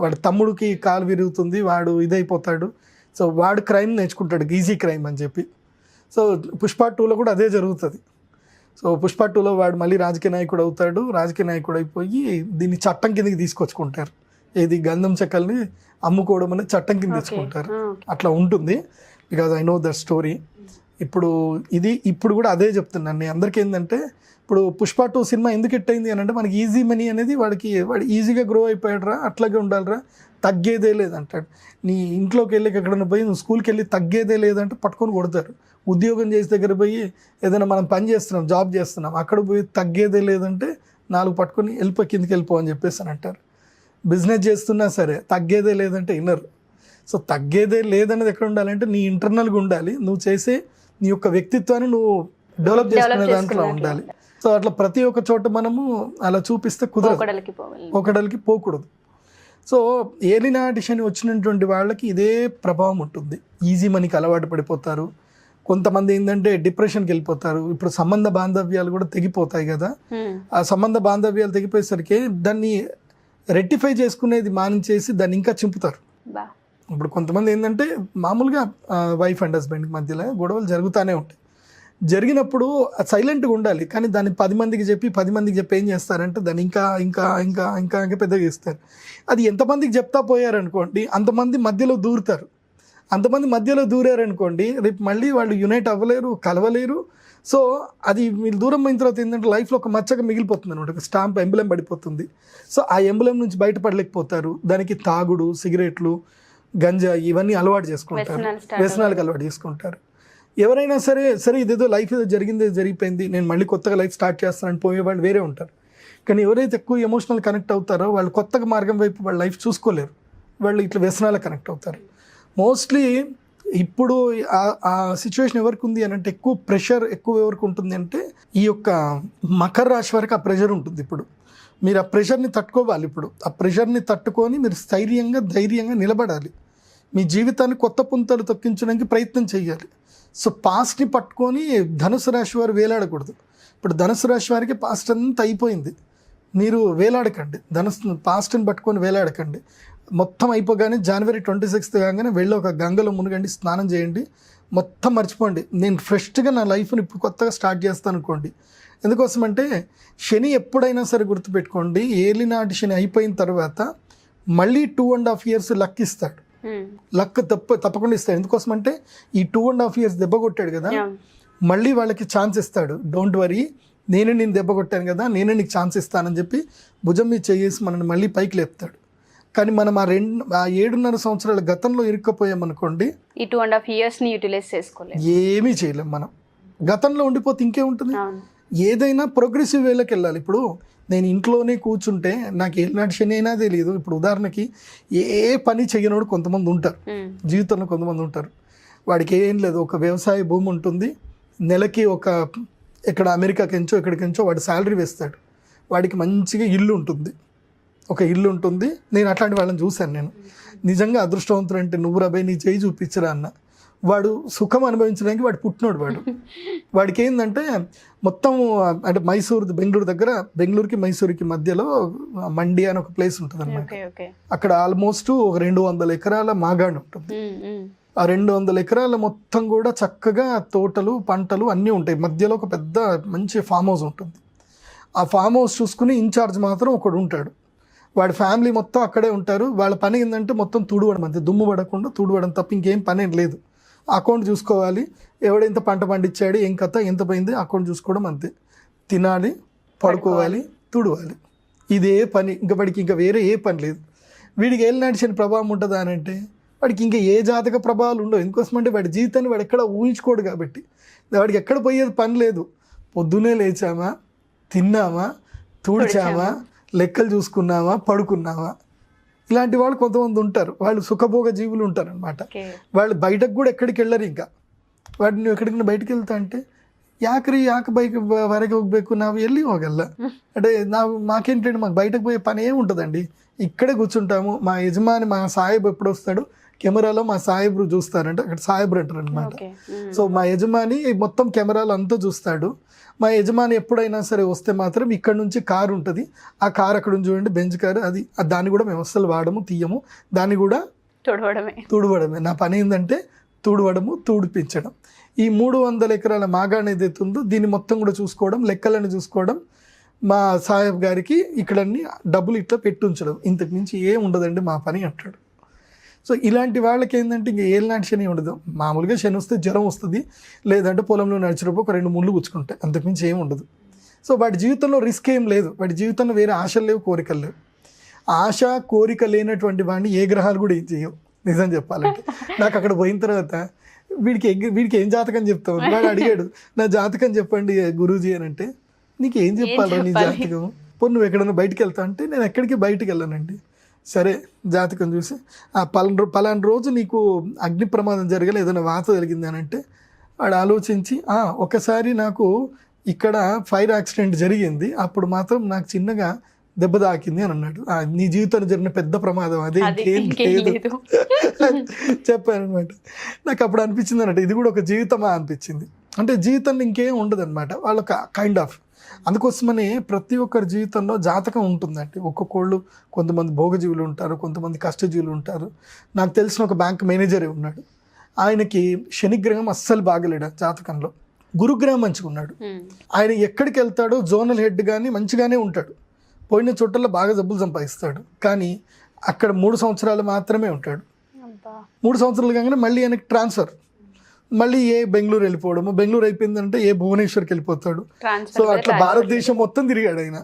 Speaker 3: వాడి తమ్ముడికి కాలు విరుగుతుంది, వాడు ఇదైపోతాడు. సో వాడు క్రైమ్ నేర్చుకుంటాడు, ఈజీ క్రైమ్ అని చెప్పి. సో పుష్ప 2లో కూడా అదే జరుగుతుంది. సో పుష్ప 2లో వాడు మళ్ళీ రాజకీయ నాయకుడు అవుతాడు. రాజకీయ నాయకుడు అయిపోయి దీన్ని చట్టం కిందకి తీసుకొచ్చుకుంటారు. ఏది గంధం చెక్కల్ని అమ్ముకోవడం అనేది చట్టం కింద తెచ్చుకుంటారు. అట్లా ఉంటుంది, because I know that story. ఇప్పుడు కూడా అదే చెప్తున్నాను నేను అందరికీ. ఏంటంటే ఇప్పుడు పుష్ప 2 సినిమా ఎందుకు హిట్ అయింది అని అంటే మనకి ఈజీ మనీ అనేది వాడు ఈజీగా గ్రో అయిపోయాడు రా, అట్లాగే ఉండాలిరా, తగ్గేదే లేదంటాడు. నీ ఇంట్లోకి వెళ్ళి ఎక్కడైనా పోయి నువ్వు స్కూల్కి వెళ్ళి తగ్గేదే లేదంటే పట్టుకొని కొడతారు. ఉద్యోగం చేసే దగ్గర పోయి ఏదైనా మనం పని చేస్తున్నాం, జాబ్ చేస్తున్నాం, అక్కడ పోయి తగ్గేదే లేదంటే 4 పట్టుకొని కిందికి వెళ్ళిపో అని చెప్పేసి అని అంటారు. బిజినెస్ చేస్తున్నా సరే తగ్గేదే లేదంటే వినరు. సో తగ్గేదే లేదనేది ఎక్కడ ఉండాలంటే నీ ఇంటర్నల్గా ఉండాలి. నువ్వు చేసే నీ యొక్క వ్యక్తిత్వాన్ని నువ్వు డెవలప్ చేసుకునే దాంట్లో ఉండాలి. సో అట్లా ప్రతి ఒక్క చోట మనము అలా చూపిస్తే కుదరదు, ఒకడలికి పోకూడదు. సో ఏలినాటి శని వచ్చినటువంటి వాళ్ళకి ఇదే ప్రభావం ఉంటుంది. ఈజీ మనీకి అలవాటు పడిపోతారు. కొంతమంది ఏంటంటే డిప్రెషన్కి వెళ్ళిపోతారు. ఇప్పుడు సంబంధ బాంధవ్యాలు కూడా తెగిపోతాయి కదా, ఆ సంబంధ బాంధవ్యాలు తెగిపోయేసరికి దాన్ని రెక్టిఫై చేసుకునేది మానించేసి దాన్ని ఇంకా చింపుతారు. ఇప్పుడు కొంతమంది ఏంటంటే మామూలుగా వైఫ్ అండ్ హస్బెండ్కి మధ్యలో గొడవలు జరుగుతూనే ఉంటాయి. జరిగినప్పుడు సైలెంట్గా ఉండాలి, కానీ దాన్ని 10 మందికి చెప్పి ఏం చేస్తారంటే దాన్ని ఇంకా ఇంకా ఇంకా ఇంకా ఇంకా పెద్దగా చేస్తారు. అది ఎంతమందికి చెప్తా పోయారనుకోండి అంతమంది మధ్యలో దూరుతారు. అంతమంది మధ్యలో దూరారనుకోండి రేపు మళ్ళీ వాళ్ళు యునైట్ అవ్వలేరు, కలవలేరు. సో అది మీరు దూరం అయిన తర్వాత ఏంటంటే లైఫ్లో ఒక మచ్చగా మిగిలిపోతుంది అనమాట, ఒక స్టాంప్ ఎంబ్లెం పడిపోతుంది. సో ఆ ఎంబ్లెం నుంచి బయటపడలేకపోతారు. దానికి తాగుడు, సిగరెట్లు, గంజా ఇవన్నీ అలవాటు చేసుకుంటారు, వ్యసనాలకు అలవాటు చేసుకుంటారు. ఎవరైనా సరే ఇదేదో లైఫ్ ఏదో జరిగిపోయింది, నేను మళ్ళీ కొత్తగా లైఫ్ స్టార్ట్ చేస్తానని పోయేవాళ్ళు వేరే ఉంటారు. కానీ ఎవరైతే ఎక్కువ ఎమోషనల్ కనెక్ట్ అవుతారో వాళ్ళు కొత్తగా మార్గం వైపు వాళ్ళ లైఫ్ చూసుకోలేరు, వాళ్ళు ఇట్లా వ్యసనాలకు కనెక్ట్ అవుతారు. మోస్ట్లీ ఇప్పుడు ఆ సిచ్యువేషన్ ఎవరికి ఉంది అని అంటే ఎక్కువ ఎవరికి ఉంటుంది అంటే ఈ యొక్క మకర రాశి వరకు ఆ ప్రెషర్ ఉంటుంది. ఇప్పుడు మీరు ఆ ప్రెషర్ని తట్టుకోవాలి. ఇప్పుడు ఆ ప్రెషర్ని తట్టుకొని మీరు ధైర్యంగా నిలబడాలి. మీ జీవితాన్ని కొత్త పుంతలు తొక్కించడానికి ప్రయత్నం చేయాలి. సో పాస్ట్ని పట్టుకొని ధనుసు రాశి వారు వేలాడకూడదు. ఇప్పుడు ధనుసు రాశి వారికి పాస్ట్ అంతా అయిపోయింది, మీరు వేలాడకండి. పాస్ట్ని పట్టుకొని వేలాడకండి. మొత్తం అయిపోగానే January 26 కాగానే వెళ్ళి ఒక గంగలో మునగండి, స్నానం చేయండి, మొత్తం మర్చిపోండి. నేను ఫ్రెష్గా నా లైఫ్ని ఇప్పుడు కొత్తగా స్టార్ట్ చేస్తాను అనుకోండి. ఎందుకోసమంటే శని ఎప్పుడైనా సరే గుర్తుపెట్టుకోండి, ఏలినాటి శని అయిపోయిన తర్వాత మళ్ళీ 2.5 years లక్ ఇస్తాడు. లక్ తప్పకుండా ఇస్తాడు. ఎందుకోసమంటే ఈ 2.5 years దెబ్బ కొట్టాడు కదా, మళ్ళీ వాళ్ళకి ఛాన్స్ ఇస్తాడు. డోంట్ వరీ, నేను దెబ్బ కొట్టాను కదా, నేనే నీకు ఛాన్స్ ఇస్తానని చెప్పి భుజం మీద చేసి మనల్ని మళ్ళీ పైకి లేపుతాడు. కానీ మనం ఆ 7.5 సంవత్సరాల గతంలో ఇరుక్కపోయామనుకోండి,
Speaker 2: ఈ 2.5 years యూటిలైజ్ చేసుకోలేదు,
Speaker 3: ఏమీ చేయలేం. మనం గతంలో ఉండిపోతే ఇంకేముంటుంది. ఏదైనా ప్రోగ్రెసివ్ వేలోకి వెళ్ళాలి. ఇప్పుడు నేను ఇంట్లోనే కూర్చుంటే నాకు ఏనాటి శని అయినా తెలియదు. ఇప్పుడు ఉదాహరణకి ఏ పని చేయనోడు కొంతమంది ఉంటారు, జీవితంలో కొంతమంది ఉంటారు. వాడికి ఏం లేదు, ఒక వ్యవసాయ భూమి ఉంటుంది, నెలకి ఎక్కడ అమెరికాకెంచో ఎక్కడికెంచో వాడు శాలరీ వేస్తాడు, వాడికి మంచిగా ఇల్లు ఉంటుంది, ఒక ఇల్లు ఉంటుంది. నేను అట్లాంటి వాళ్ళని చూశాను. నేను నిజంగా అదృష్టవంతుడు అంటే నువ్వు రాబోయే నీ చేయి చూపించరా అన్న. వాడు సుఖం అనుభవించడానికి వాడు పుట్టినోడు. వాడికి ఏంటంటే మొత్తం అంటే బెంగళూరుకి మైసూరుకి మధ్యలో మండి అని ఒక ప్లేస్ ఉంటుంది అన్నమాట. అక్కడ ఆల్మోస్ట్ ఒక 200 ఎకరాల మాగాణి ఉంటుంది. ఆ 200 ఎకరాల మొత్తం కూడా చక్కగా తోటలు, పంటలు అన్నీ ఉంటాయి. మధ్యలో ఒక పెద్ద మంచి ఫామ్ హౌస్ ఉంటుంది. ఆ ఫామ్ హౌస్ చూసుకుని ఇన్ఛార్జ్ మాత్రం ఒకడు ఉంటాడు. వాడి ఫ్యామిలీ మొత్తం అక్కడే ఉంటారు. వాళ్ళ పని ఏంటంటే మొత్తం తుడవడం, అంతే, దుమ్ము పడకుండా తుడవడం తప్ప ఇంకేం పని ఏం లేదు. అకౌంట్ చూసుకోవాలి, ఎవడెంత పంట పండించాడు, ఏం కథ, ఎంత పోయింది, అకౌంట్ చూసుకోవడం అంతే. తినాలి, పడుకోవాలి, తుడవాలి, ఇదే పని. ఇంకా వాడికి ఇంకా వేరే ఏ పని లేదు. వీడికి ఏలినాటి శని ప్రభావం ఉంటుందా అని అంటే వాడికి ఇంకా ఏ జాతక ప్రభావాలు ఉండవు. ఎందుకోసమంటే వాడి జీవితాన్ని వాడు ఎక్కడ ఊహించుకోడు కాబట్టి. వాడికి ఎక్కడ పోయేది పని లేదు. పొద్దునే లేచామా, తిన్నామా, తుడిచామా, లెక్కలు చూసుకున్నామా, పడుకున్నామా. ఇలాంటి వాళ్ళు కొంతమంది ఉంటారు. వాళ్ళు సుఖభోగ జీవులు ఉంటారు అనమాట. వాళ్ళు బయటకు కూడా ఎక్కడికి వెళ్ళరు. ఇంకా వాడిని నువ్వు ఎక్కడికైనా ಬಯಟಿಗೆ వెళ్తా అంటే ಯಾಕೆ ಬೈಕ್ ಹೊರಗೆ ಹೋಗ್ಬೇಕು, ನಾವು ಎಲ್ಲಿ ಹೋಗಲ್ಲ అంటే మాకేంటంటే మాకు బయటకు పోయే పని ఏమి ఉంటుందండి, ఇక్కడే కూర్చుంటాము. మా యజమాని, మా సాహెబ్ ఎప్పుడు వస్తాడు, కెమెరాలో మా సాహెబ్ చూస్తారంటే, అక్కడ సాహెబ్ అంటారు అనమాట. సో మా యజమాని మొత్తం కెమెరాలో అంతా చూస్తాడు. మా యజమాని ఎప్పుడైనా సరే వస్తే మాత్రం ఇక్కడ నుంచి కారు ఉంటుంది, ఆ కారు అక్కడ నుంచి చూడండి, బెంచ్ కారు, అది దాన్ని కూడా మేము అస్సలు వాడము, తీయము, దాన్ని కూడా తుడవడమే. నా పని ఏంటంటే తుడవడము, తుడిపించడం. ఈ 300 ఎకరాల మాగాణి ఏదైతే ఉందో దీన్ని మొత్తం కూడా చూసుకోవడం, లెక్కలను చూసుకోవడం, మా సాహెబ్ గారికి ఇక్కడన్నీ డబ్బులు ఇట్లా పెట్టుంచడం, ఇంతకు మించి ఏం ఉండదండి మా పని అంటాడు. సో ఇలాంటి వాళ్ళకి ఏంటంటే ఇంకా ఏలినాటి శని ఉండదు. మామూలుగా శని వస్తే జ్వరం వస్తుంది, లేదంటే పొలంలో నడిచినప్పుడు ఒక 2 ముళ్ళు గుచ్చుకుంటాయి, అంతకుమించి ఏం ఉండదు. సో వాడి జీవితంలో రిస్క్ ఏం లేదు, వాడి జీవితంలో వేరే ఆశలు లేవు, కోరికలు లేవు. ఆశ కోరిక లేనటువంటి వాడిని ఏ గ్రహాలు కూడా ఏం చేయవు. నిజం చెప్పాలంటే నాకు అక్కడ పోయిన తర్వాత వీడికి ఏం జాతకం చెప్తావు, వాడు అడిగాడు, నా జాతకం చెప్పండి గురూజీ అని అంటే, నీకు ఏం చెప్పాలి నీ జాతకం, పోనీ నువ్వు ఎక్కడైనా బయటికి వెళ్తా అంటే, నేను ఎక్కడికి బయటికి వెళ్ళానండి. సరే జాతకం చూసి ఆ పలానా రోజు నీకు అగ్ని ప్రమాదం జరగలే, ఏదైనా వాత జరిగింది అని అంటే, వాడు ఆలోచించి ఒకసారి నాకు ఇక్కడ ఫైర్ యాక్సిడెంట్ జరిగింది, అప్పుడు మాత్రం నాకు చిన్నగా దెబ్బ తాకింది అని అన్నాడు. నీ జీవితంలో జరిగిన పెద్ద ప్రమాదం అదే, ఇంకేం లేదు చెప్పాను అనమాట. నాకు అప్పుడు అనిపించింది అన్నట్టు, ఇది కూడా ఒక జీవితమా అనిపించింది. అంటే జీవితంలో ఇంకేం ఉండదు అనమాట వాళ్ళకి కైండ్ ఆఫ్. అందుకోసమనే ప్రతి ఒక్కరి జీవితంలో జాతకం ఉంటుందండి. ఒక్కొక్కళ్ళు, కొంతమంది భోగజీవులు ఉంటారు, కొంతమంది కష్టజీవులు ఉంటారు. నాకు తెలిసిన ఒక బ్యాంక్ మేనేజరే ఉన్నాడు, ఆయనకి శనిగ్రహం అస్సలు బాగలేడు జాతకంలో, గురుగ్రహం మంచిగా ఉన్నాడు. ఆయన ఎక్కడికి వెళ్తాడో జోనల్ హెడ్ కానీ మంచిగానే ఉంటాడు, పోయిన చోట్ల బాగా డబ్బులు సంపాదిస్తాడు. కానీ అక్కడ 3 సంవత్సరాలు మాత్రమే ఉంటాడు. 3 సంవత్సరాలు కాగానే మళ్ళీ ఆయనకి ట్రాన్స్ఫర్, మళ్ళీ బెంగళూరు వెళ్ళిపోవడము, బెంగళూరు అయిపోయిందంటే భువనేశ్వర్కి వెళ్ళిపోతాడు. సో అట్లా భారతదేశం మొత్తం తిరిగాడు ఆయన.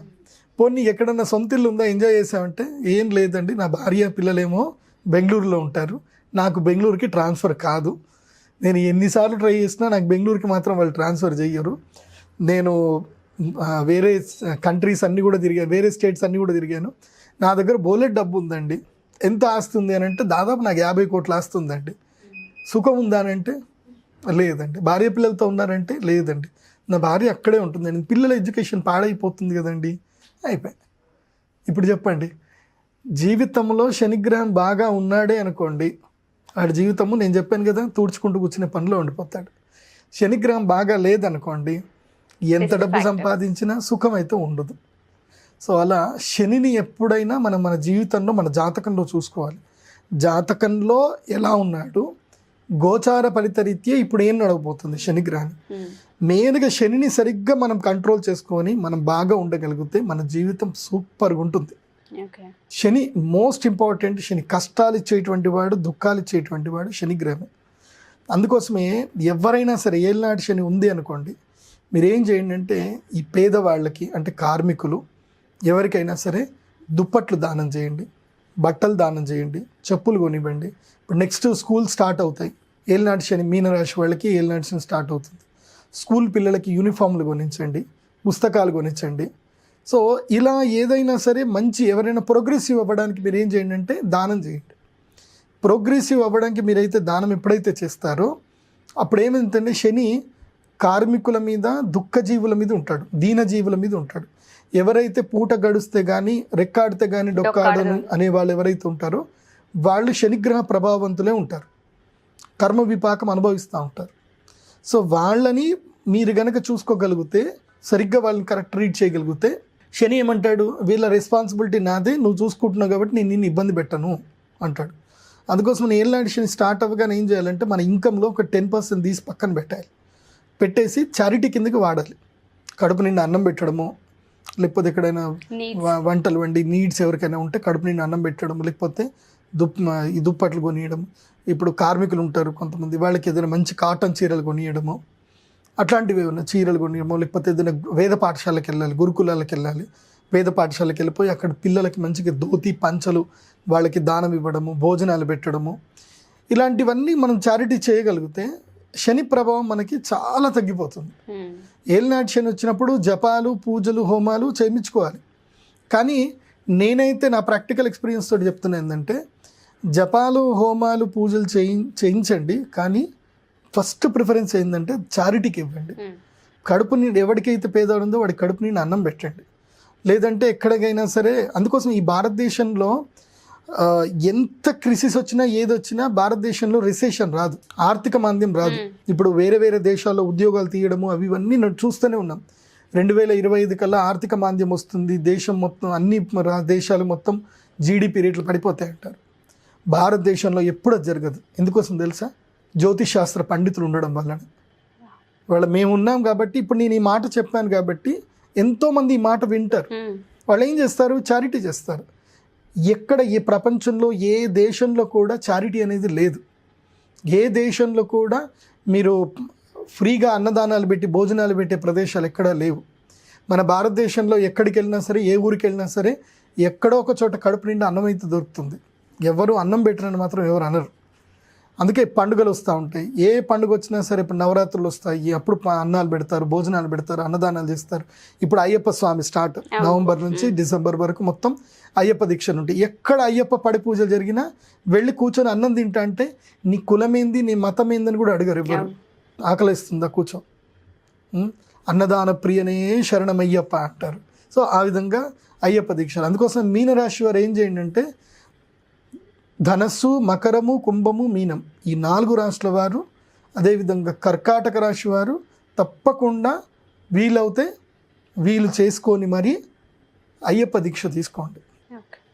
Speaker 3: పోనీ ఎక్కడన్నా సొంత ఇల్లు ఉందా, ఎంజాయ్ చేసామంటే ఏం లేదండి, నా భార్య పిల్లలేమో బెంగళూరులో ఉంటారు, నాకు బెంగళూరుకి ట్రాన్స్ఫర్ కాదు, నేను ఎన్నిసార్లు ట్రై చేసినా నాకు బెంగళూరుకి మాత్రం వాళ్ళు ట్రాన్స్ఫర్ చెయ్యరు, నేను వేరే కంట్రీస్ అన్నీ కూడా తిరిగాను, వేరే స్టేట్స్ అన్నీ కూడా తిరిగాను, నా దగ్గర బోలెట్ డబ్బు ఉందండి, ఎంత ఆస్తి ఉంది అని అంటే దాదాపు నాకు 50 కోట్ల ఆస్తి ఉందండి. సుఖం ఉందా అని అంటే లేదండి. భార్య పిల్లలతో ఉన్నారంటే లేదండి, నా భార్య అక్కడే ఉంటుందండి, పిల్లల ఎడ్యుకేషన్ పాడైపోతుంది కదండి. అయిపోయి ఇప్పుడు చెప్పండి, జీవితంలో శనిగ్రహం బాగా ఉన్నాడే అనుకోండి, వాడి జీవితము నేను చెప్పాను కదా తుడుచుకుంటూ కూర్చునే పనిలో ఉండిపోతాడు. శనిగ్రహం బాగా లేదనుకోండి, ఎంత డబ్బు సంపాదించినా సుఖం అయితే ఉండదు. సో అలా శనిని ఎప్పుడైనా మన జీవితంలో, మన జాతకంలో చూసుకోవాలి. జాతకంలో ఎలా ఉన్నాడు, గోచార ఫలితరీత్యా ఇప్పుడు ఏం నడవబోతుంది శనిగ్రహాన్ని. మెయిన్గా శనిని సరిగ్గా మనం కంట్రోల్ చేసుకొని మనం బాగా ఉండగలిగితే మన జీవితం సూపర్గా ఉంటుంది. శని మోస్ట్ ఇంపార్టెంట్. శని కష్టాలు ఇచ్చేటువంటి వాడు, దుఃఖాలు ఇచ్చేటువంటి వాడు శనిగ్రహమే. అందుకోసమే ఎవరైనా సరే ఏలినాటి శని ఉంది అనుకోండి, మీరేం చేయండి అంటే, ఈ పేదవాళ్ళకి అంటే కార్మికులు ఎవరికైనా సరే దుప్పట్లు దానం చేయండి, బట్టలు దానం చేయండి, చెప్పులు కొనివ్వండి. ఇప్పుడు నెక్స్ట్ స్కూల్ స్టార్ట్ అవుతాయి, ఏలినాటి శని మీనరాశి వాళ్ళకి ఏలినాటి శని స్టార్ట్ అవుతుంది. స్కూల్ పిల్లలకి యూనిఫామ్లు కొనించండి, పుస్తకాలు కొనించండి. సో ఇలా ఏదైనా సరే మంచి, ఎవరైనా ప్రోగ్రెసివ్ అవ్వడానికి మీరు ఏం చేయండి అంటే దానం చేయండి. ప్రోగ్రెసివ్ అవ్వడానికి మీరైతే దానం ఎప్పుడైతే చేస్తారో అప్పుడు ఏమైందంటే శని కార్మికుల మీద, దుఃఖజీవుల మీద ఉంటాడు, దీనజీవుల మీద ఉంటాడు. ఎవరైతే పూట గడిస్తే కానీ, రెక్కాడితే కానీ డొక్కాడను అనే వాళ్ళు ఎవరైతే ఉంటారో వాళ్ళు శనిగ్రహ ప్రభావవంతులే ఉంటారు, కర్మ విపాకం అనుభవిస్తూ ఉంటారు. సో వాళ్ళని మీరు గనక చూసుకోగలిగితే, సరిగ్గా వాళ్ళని కరెక్ట్ ట్రీట్ చేయగలిగితే, శని ఏమంటాడు, వీళ్ళ రెస్పాన్సిబిలిటీ నాదే, నువ్వు చూసుకుంటున్నావు కాబట్టి నేను నిన్ను ఇబ్బంది పెట్టను అంటాడు. అందుకోసం నేను ఏలినాటి శని స్టార్ట్ అవ్వగానే ఏం చేయాలంటే, మన ఇన్కంలో ఒక 10% తీసి పక్కన పెట్టాలి, పెట్టేసి చారిటీ కిందకి వాడాలి. కడుపు నిండా అన్నం పెట్టడము, లేకపోతే ఎక్కడైనా
Speaker 2: Needs.
Speaker 3: వంటలు వండి నీడ్స్ ఎవరికైనా ఉంటే కడుపు నిండా అన్నం పెట్టడం, లేకపోతే ఈ దుప్పట్లు కొనియడం. ఇప్పుడు కార్మికులు ఉంటారు కొంతమంది, వాళ్ళకి ఏదైనా మంచి కాటన్ చీరలు కొనియడము, అట్లాంటివి ఏమైనా చీరలు కొనియడము, లేకపోతే ఏదైనా వేద పాఠశాలకు వెళ్ళాలి, గురుకులాలకు వెళ్ళాలి, వేద పాఠశాలకు వెళ్ళిపోయి అక్కడ పిల్లలకి మంచిగా ధోతి పంచలు వాళ్ళకి దానం ఇవ్వడము, భోజనాలు పెట్టడము, ఇలాంటివన్నీ మనం చారిటీ చేయగలిగితే శని ప్రభావం మనకి చాలా తగ్గిపోతుంది. ఏలినాటి శని వచ్చినప్పుడు జపాలు, పూజలు, హోమాలు చేయించుకోవాలి. కానీ నేనైతే నా ప్రాక్టికల్ ఎక్స్పీరియన్స్ తోటి చెప్తున్నా ఏంటంటే, జపాలు, హోమాలు, పూజలు చేయించండి, కానీ ఫస్ట్ ప్రిఫరెన్స్ ఏంటంటే చారిటీకి ఇవ్వండి. కడుపు నిండి ఎవరికైతే పేదవాడు ఉందో వాడి కడుపు నిండి అన్నం పెట్టండి. లేదంటే ఎక్కడికైనా సరే, అందుకోసం ఈ భారతదేశంలో ఎంత క్రిసిస్ వచ్చినా ఏదొచ్చినా భారతదేశంలో రిసెషన్ రాదు, ఆర్థిక మాంద్యం రాదు. ఇప్పుడు వేరే వేరే దేశాల్లో ఉద్యోగాలు తీయడము అవి ఇవన్నీ చూస్తూనే ఉన్నాం. 2025 కల్లా ఆర్థిక మాంద్యం వస్తుంది, దేశం మొత్తం అన్ని దేశాలు మొత్తం జీడిపి రేట్లు పడిపోతాయి అంటారు. భారతదేశంలో ఎప్పుడు అది జరగదు. ఎందుకోసం తెలుసా? జ్యోతిష్ శాస్త్ర పండితులు ఉండడం వల్లనే. మేము ఉన్నాం కాబట్టి, ఇప్పుడు నేను ఈ మాట చెప్పాను కాబట్టి ఎంతోమంది ఈ మాట వింటారు. వాళ్ళు ఏం చేస్తారు? చారిటీ చేస్తారు. ఎక్కడ ఈ ప్రపంచంలో ఏ దేశంలో కూడా చారిటీ అనేది లేదు. ఏ దేశంలో కూడా మీరు ఫ్రీగా అన్నదానాలు పెట్టి భోజనాలు పెట్టే ప్రదేశాలు ఎక్కడా లేవు. మన భారతదేశంలో ఎక్కడికి వెళ్ళినా సరే, ఏ ఊరికి వెళ్ళినా సరే, ఎక్కడో ఒక చోట కడుపు నిండా అన్నం అయితే దొరుకుతుంది. ఎవరు అన్నం పెట్టరని మాత్రం ఎవరు అనరు. అందుకే పండుగలు వస్తూ ఉంటాయి. ఏ పండుగ వచ్చినా సరే, ఇప్పుడు నవరాత్రులు వస్తాయి, అప్పుడు అన్నాలు పెడతారు, భోజనాలు పెడతారు, అన్నదానాలు చేస్తారు. ఇప్పుడు అయ్యప్ప స్వామి స్టార్ట్, నవంబర్ నుంచి డిసెంబర్ వరకు మొత్తం అయ్యప్ప దీక్షలు ఉంటాయి. ఎక్కడ అయ్యప్ప పడి పూజలు జరిగినా వెళ్ళి కూర్చొని అన్నం తింటా అంటే నీ కులమేంది, నీ మతం ఏందని కూడా అడగరు ఎవరు. ఆకలిస్తుందా కూర్చో, అన్నదాన ప్రియనే శరణమయ్యప్ప అంటారు. సో ఆ విధంగా అయ్యప్ప దీక్షలు. అందుకోసం మీనరాశి వారు ఏం చేయండి అంటే, ధనస్సు, మకరము, కుంభము, మీనం ఈ 4 రాశుల వారు, అదేవిధంగా కర్కాటక రాశి వారు తప్పకుండా వీలవుతే వీలు చేసుకొని మరి అయ్యప్ప దీక్ష తీసుకోండి.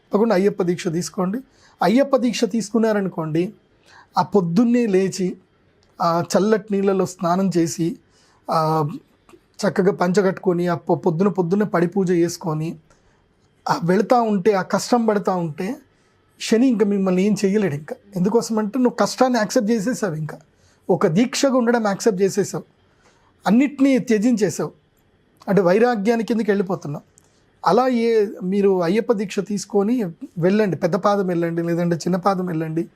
Speaker 3: తప్పకుండా అయ్యప్ప దీక్ష తీసుకోండి. అయ్యప్ప దీక్ష తీసుకున్నారనుకోండి, ఆ పొద్దున్నే లేచి ఆ చల్లటి నీళ్ళలో స్నానం చేసి చక్కగా పంచగట్టుకొని ఆ పొద్దున పడి పూజ చేసుకొని వెళుతూ ఉంటే, ఆ కష్టం పడుతూ ఉంటే శని ఇంకా మిమ్మల్ని ఏం చేయలేడు. ఇంకా ఎందుకోసమంటే నువ్వు కష్టాన్ని యాక్సెప్ట్ చేసేసావు, ఇంకా ఒక దీక్షగా ఉండడం యాక్సెప్ట్ చేసేసావు, అన్నిటినీ త్యజించేసావు, అంటే వైరాగ్యానికి కిందకి వెళ్ళిపోతున్నావు. అలా మీరు అయ్యప్ప దీక్ష తీసుకొని వెళ్ళండి, పెద్ద పాదం వెళ్ళండి, లేదంటే చిన్న పాదం వెళ్ళండి,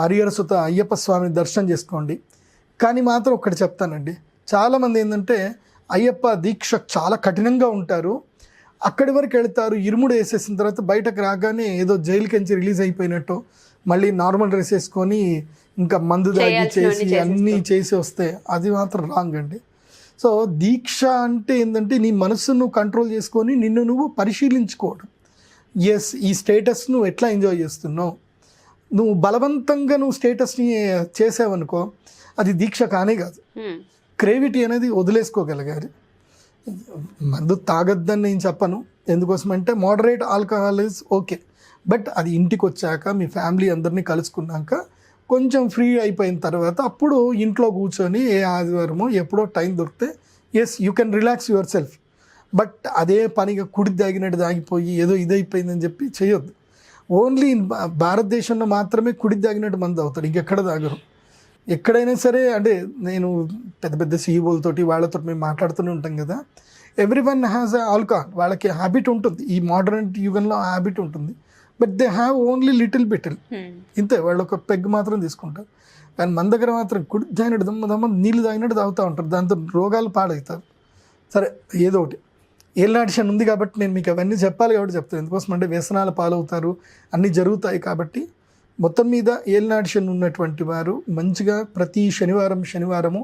Speaker 3: హరిహర సుత అయ్యప్ప స్వామిని దర్శనం చేసుకోండి. కానీ మాత్రం ఒకటి చెప్తానండి, చాలామంది ఏంటంటే అయ్యప్ప దీక్ష చాలా కఠినంగా ఉంటారు, అక్కడి వరకు వెళ్తారు, ఇరుముడు వేసేసిన తర్వాత బయటకు రాగానే ఏదో జైలుకించి రిలీజ్ అయిపోయినట్టు మళ్ళీ నార్మల్ డ్రెస్ వేసుకొని ఇంకా మందు దాగి చేసి అన్నీ చేసి వస్తే అది మాత్రం రాంగ్ అండి. సో దీక్ష అంటే ఏంటంటే నీ మనసును నువ్వు కంట్రోల్ చేసుకొని నిన్ను నువ్వు పరిశీలించుకోవడం. ఎస్, ఈ స్టేటస్ నువ్వు ఎట్లా ఎంజాయ్ చేస్తున్నావు. నువ్వు బలవంతంగా నువ్వు స్టేటస్ని చేసావనుకో అది దీక్ష కానే కాదు. క్రేవిటీ అనేది వదిలేసుకోగలగాలి. మందు తాగొద్దని నేను చెప్పను, ఎందుకోసమంటే moderate alcohol is okay, but అది ఇంటికి వచ్చాక మీ ఫ్యామిలీ అందరినీ కలుసుకున్నాక కొంచెం ఫ్రీ అయిపోయిన తర్వాత అప్పుడు ఇంట్లో కూర్చొని ఏ ఆదివారమో ఎప్పుడో టైం దొరికితే yes you can relax yourself. But అదే పనిగా కుడి దాగినట్టు దాగిపోయి ఏదో ఇదైపోయిందని చెప్పి చేయొద్దు. ఓన్లీ భారతదేశంలో మాత్రమే కుడి దాగినట్టు మంది అవుతారు, ఇంకెక్కడ తాగరు. ఎక్కడైనా సరే, అంటే నేను పెద్ద పెద్ద సీఈఓలతోటి వాళ్ళతో మేము మాట్లాడుతూనే ఉంటాం కదా, ఎవ్రీ వన్ హ్యాస్ ఆల్కహాల్, వాళ్ళకి హ్యాబిట్ ఉంటుంది, ఈ మోడర్న్ యుగంలో హ్యాబిట్ ఉంటుంది, but they have only little bit, ఇంతే, వాళ్ళు ఒక పెగ్ మాత్రం తీసుకుంటారు. కానీ మన దగ్గర మాత్రం కుడి తాగినట్టు దమ్మ నీళ్ళు తాగినట్టు తాగుతూ ఉంటారు, దాంతో రోగాలు పాడవుతారు. సరే, ఏదో ఒకటి ఏలినాటి శని ఉంది కాబట్టి నేను మీకు అవన్నీ చెప్పాలి కాబట్టి చెప్తాను. ఎందుకోసం అంటే వ్యసనాల పాలవుతారు, అన్నీ జరుగుతాయి. కాబట్టి మొత్తం మీద ఏలినాటి శని ఉన్నటువంటి వారు మంచిగా ప్రతి శనివారము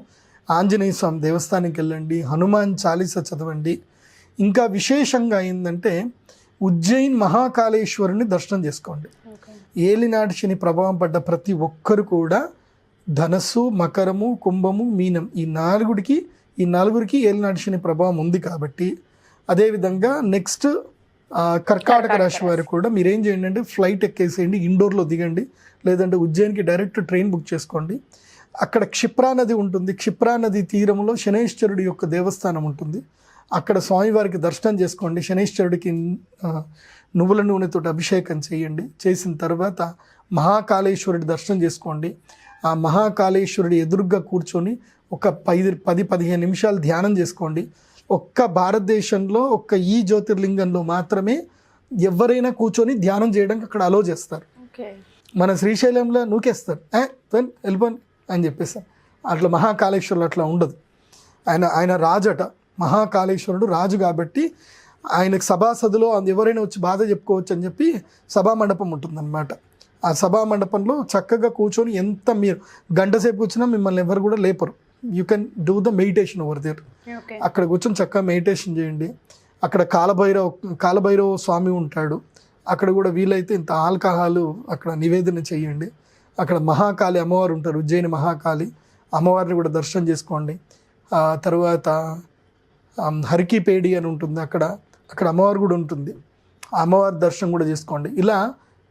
Speaker 3: ఆంజనేయ స్వామి దేవస్థానానికి వెళ్ళండి, హనుమాన్ చాలీసా చదవండి. ఇంకా విశేషంగా ఏంటంటే ఉజ్జయిన్ మహాకాళేశ్వరుని దర్శనం చేసుకోండి. ఏలినాటి శని ప్రభావం పడ్డ ప్రతి ఒక్కరు కూడా ధనస్సు, మకరము, కుంభము, మీనం ఈ నలుగురికి ఏలినాటి శని ప్రభావం ఉంది కాబట్టి. అదేవిధంగా నెక్స్ట్ కర్కాటక రాశి వారు కూడా మీరేం చేయండి అంటే ఫ్లైట్ ఎక్కేసేయండి, ఇండోర్లో దిగండి, లేదంటే ఉజ్జయిన్కి డైరెక్ట్ ట్రైన్ బుక్ చేసుకోండి. అక్కడ క్షిప్రా నది ఉంటుంది, క్షిప్రా నది తీరంలో శనేశ్వరుడి యొక్క దేవస్థానం ఉంటుంది. అక్కడ స్వామివారికి దర్శనం చేసుకోండి. శనీశ్వరుడికి నువ్వుల నూనెతో అభిషేకం చేయండి. చేసిన తర్వాత మహాకాళేశ్వరుడి దర్శనం చేసుకోండి. ఆ మహాకాళేశ్వరుడి ఎదురుగ్గా కూర్చొని ఒక 10-15 నిమిషాలు ధ్యానం చేసుకోండి. ఒక్క భారతదేశంలో ఒక్క ఈ జ్యోతిర్లింగంలో మాత్రమే ఎవరైనా కూర్చొని ధ్యానం చేయడానికి అక్కడ అలో చేస్తారు. మన శ్రీశైలంలో నూకేస్తారు, వెళ్ళిపోండి అని చెప్పేస్తారు. అట్లా మహాకాళేశ్వరుడు అట్లా ఉండదు. ఆయన రాజట, మహాకాళేశ్వరుడు రాజు కాబట్టి ఆయనకు సభాసదులో ఎవరైనా వచ్చి బాధ చెప్పుకోవచ్చు అని చెప్పి సభా మండపం ఉంటుందన్నమాట. ఆ సభా మండపంలో చక్కగా కూర్చొని ఎంత మీరు గంట సేపు కూర్చున్నా మిమ్మల్ని ఎవరు కూడా లేపరు. You can do the meditation over there. అక్కడ కూర్చొని చక్కగా మెడిటేషన్ చేయండి. అక్కడ కాలభైరవ స్వామి ఉంటాడు. అక్కడ కూడా వీలైతే ఇంత ఆల్కహాలు అక్కడ నివేదన చేయండి. అక్కడ మహాకాళి అమ్మవారు ఉంటారు, ఉజ్జయిని మహాకాళి అమ్మవారిని కూడా దర్శనం చేసుకోండి. తర్వాత హరికిపేడి అని ఉంటుంది, అక్కడ అమ్మవారు కూడా ఉంటుంది. అమ్మవారి దర్శనం కూడా చేసుకోండి. ఇలా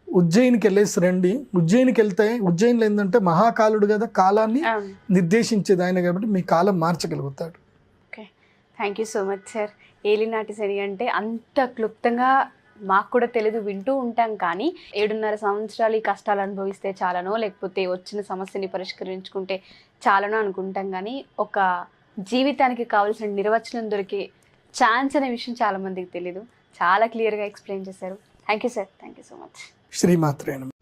Speaker 3: ఉజ్జయినికి వెళ్ళేసి రండి. ఉజ్జయినికి వెళ్తే ఉజ్జయినిలో ఏంటంటే మహాకాలుడు కదా, కాలాన్ని నిర్దేశించేది ఆయన కాబట్టి మీ కాలం మార్చగలుగుతాడు.
Speaker 2: Okay, thank you so much sir. ఏలినాటి శని అంటే అంత క్లుప్తంగా మాకు కూడా తెలీదు, వింటూ ఉంటాం. కానీ 7.5 సంవత్సరాలు ఈ కష్టాలు అనుభవిస్తే చాలనో, లేకపోతే వచ్చిన సమస్యని పరిష్కరించుకుంటే చాలనో అనుకుంటాం. కానీ ఒక జీవితానికి కావాల్సిన నిర్వచనం దొరికే ఛాన్స్ అనే విషయం చాలా మందికి తెలీదు. చాలా క్లియర్గా ఎక్స్ప్లెయిన్ చేశారు. Thank you sir, thank you so much.
Speaker 3: శ్రీమాత్రే నమః.